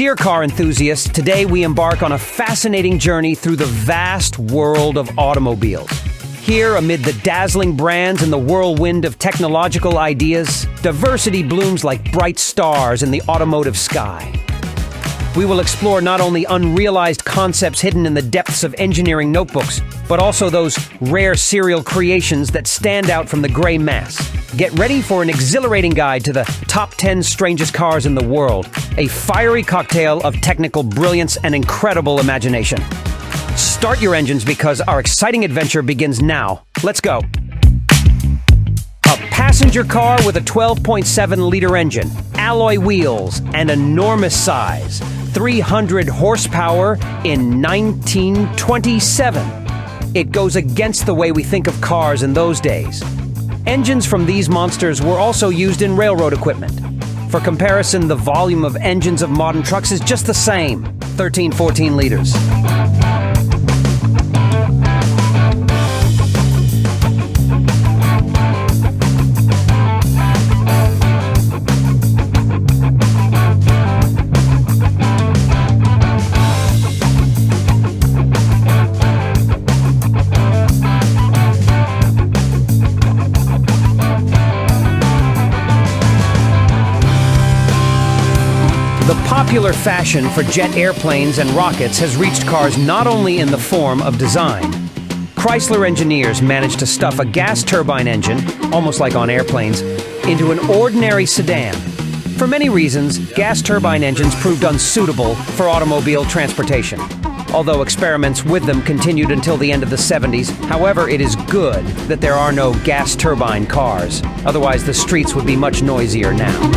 Dear car enthusiasts, today we embark on a fascinating journey through the vast world of automobiles. Here, amid the dazzling brands and the whirlwind of technological ideas, diversity blooms like bright stars in the automotive sky. We will explore not only unrealized concepts hidden in the depths of engineering notebooks, but also those rare serial creations that stand out from the gray mass. Get ready for an exhilarating guide to the top 10 strangest cars in the world, a fiery cocktail of technical brilliance and incredible imagination. Start your engines because our exciting adventure begins now. Let's go. A passenger car with a 12.7-liter engine, alloy wheels, and enormous size. 300 horsepower in 1927. It goes against the way we think of cars in those days. Engines from these monsters were also used in railroad equipment. For comparison, the volume of engines of modern trucks is just the same, 13-14 liters. The popular fashion for jet airplanes and rockets has reached cars not only in the form of design. Chrysler engineers managed to stuff a gas turbine engine, almost like on airplanes, into an ordinary sedan. For many reasons, gas turbine engines proved unsuitable for automobile transportation, although experiments with them continued until the end of the 70s. However, it is good that there are no gas turbine cars. Otherwise, the streets would be much noisier now.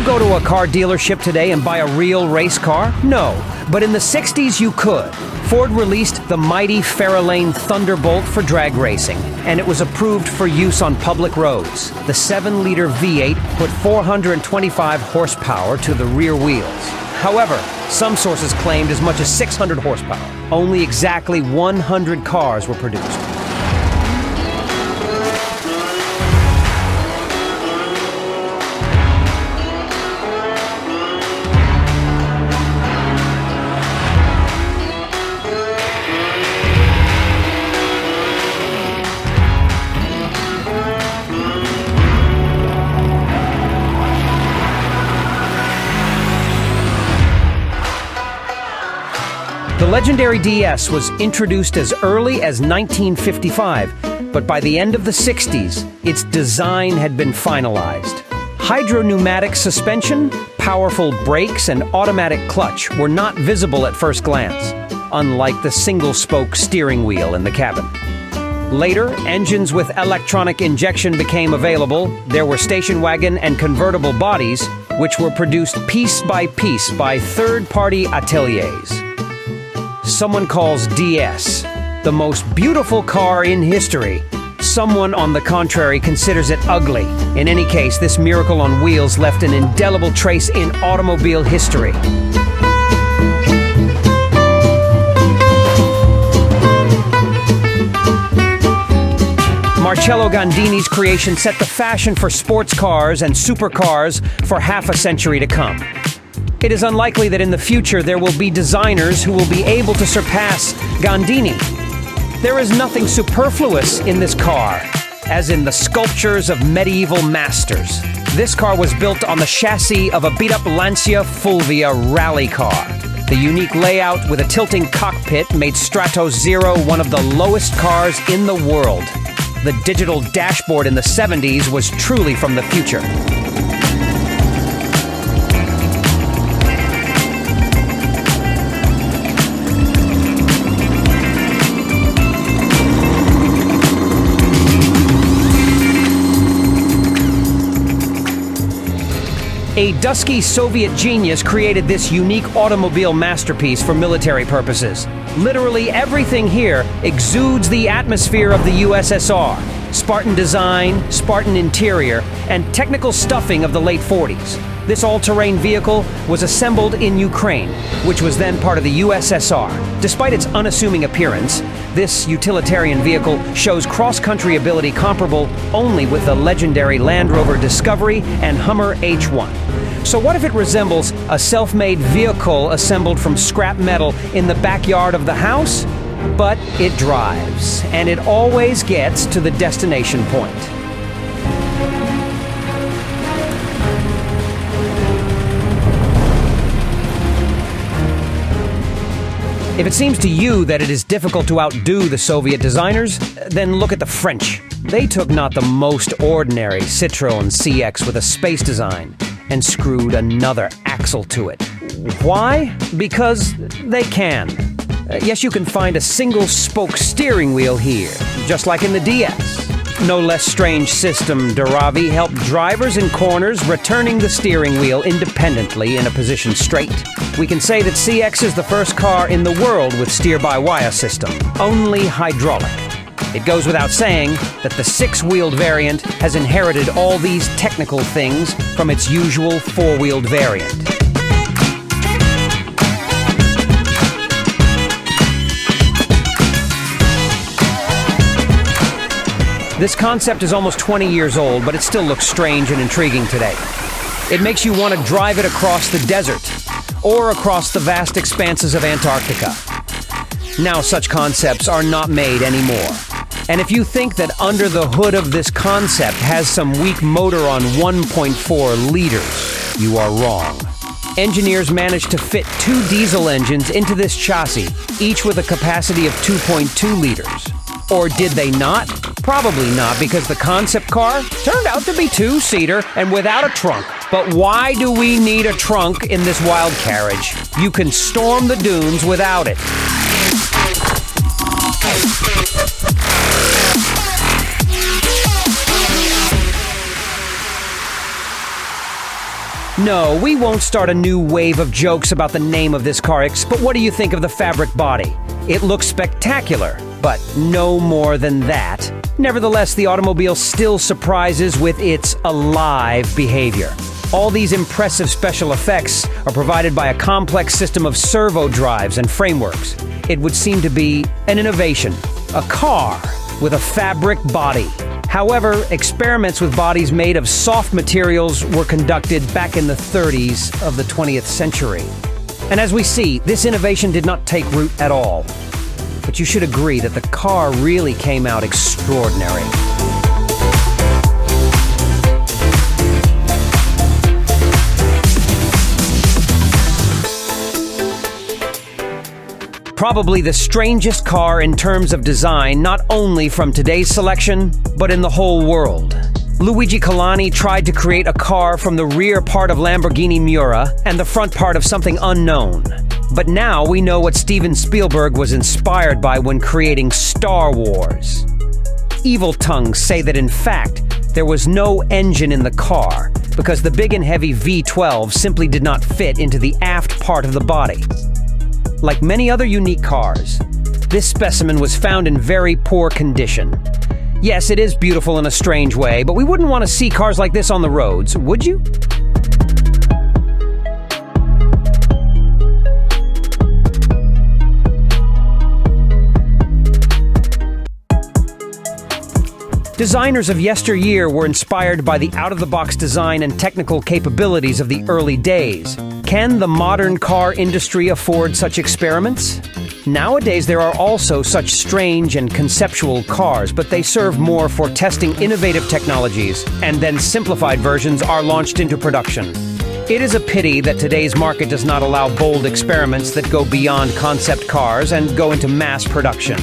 Go to a car dealership today and buy a real race car? No, but in the 60s you could. Ford released the mighty Fairlane Thunderbolt for drag racing, and it was approved for use on public roads. The 7-liter V8 put 425 horsepower to the rear wheels. However, some sources claimed as much as 600 horsepower. Only exactly 100 cars were produced. The legendary DS was introduced as early as 1955, but by the end of the 60s, its design had been finalized. Hydro-pneumatic suspension, powerful brakes, and automatic clutch were not visible at first glance, unlike the single-spoke steering wheel in the cabin. Later, engines with electronic injection became available. There were station wagon and convertible bodies, which were produced piece by third-party ateliers. Someone calls DS the most beautiful car in history. Someone, on the contrary, considers it ugly. In any case, this miracle on wheels left an indelible trace in automobile history. Marcello Gandini's creation set the fashion for sports cars and supercars for half a century to come. It is unlikely that in the future there will be designers who will be able to surpass Gandini. There is nothing superfluous in this car, as in the sculptures of medieval masters. This car was built on the chassis of a beat-up Lancia Fulvia rally car. The unique layout with a tilting cockpit made Stratos Zero one of the lowest cars in the world. The digital dashboard in the 70s was truly from the future. A dusky Soviet genius created this unique automobile masterpiece for military purposes. Literally everything here exudes the atmosphere of the USSR. Spartan design, Spartan interior, and technical stuffing of the late 40s. This all-terrain vehicle was assembled in Ukraine, which was then part of the USSR. Despite its unassuming appearance, this utilitarian vehicle shows cross-country ability comparable only with the legendary Land Rover Discovery and Hummer H1. So what if it resembles a self-made vehicle assembled from scrap metal in the backyard of the house? But it drives, and it always gets to the destination point. If it seems to you that it is difficult to outdo the Soviet designers, then look at the French. They took not the most ordinary Citroen CX with a space design and screwed another axle to it. Why? Because they can. Yes, you can find a single-spoke steering wheel here, just like in the DS. No less strange system, Duravi helped drivers in corners, returning the steering wheel independently in a position straight. We can say that CX is the first car in the world with steer-by-wire system, only hydraulic. It goes without saying that the six-wheeled variant has inherited all these technical things from its usual four-wheeled variant. This concept is almost 20 years old, but it still looks strange and intriguing today. It makes you want to drive it across the desert, or across the vast expanses of Antarctica. Now such concepts are not made anymore. And if you think that under the hood of this concept has some weak motor on 1.4 liters, you are wrong. Engineers managed to fit two diesel engines into this chassis, each with a capacity of 2.2 liters. Or did they not? Probably not, because the concept car turned out to be two-seater and without a trunk. But why do we need a trunk in this wild carriage? You can storm the dunes without it. No, we won't start a new wave of jokes about the name of this car, but what do you think of the fabric body? It looks spectacular, but no more than that. Nevertheless, the automobile still surprises with its alive behavior. All these impressive special effects are provided by a complex system of servo drives and frameworks. It would seem to be an innovation, a car with a fabric body. However, experiments with bodies made of soft materials were conducted back in the 30s of the 20th century. And as we see, this innovation did not take root at all. But you should agree that the car really came out extraordinary. Probably the strangest car in terms of design, not only from today's selection, but in the whole world. Luigi Colani tried to create a car from the rear part of Lamborghini Miura and the front part of something unknown. But now we know what Steven Spielberg was inspired by when creating Star Wars. Evil tongues say that in fact, there was no engine in the car because the big and heavy V12 simply did not fit into the aft part of the body. Like many other unique cars, this specimen was found in very poor condition. Yes, it is beautiful in a strange way, but we wouldn't want to see cars like this on the roads, would you? Designers of yesteryear were inspired by the out-of-the-box design and technical capabilities of the early days. Can the modern car industry afford such experiments? Nowadays, there are also such strange and conceptual cars, but they serve more for testing innovative technologies, and then simplified versions are launched into production. It is a pity that today's market does not allow bold experiments that go beyond concept cars and go into mass production.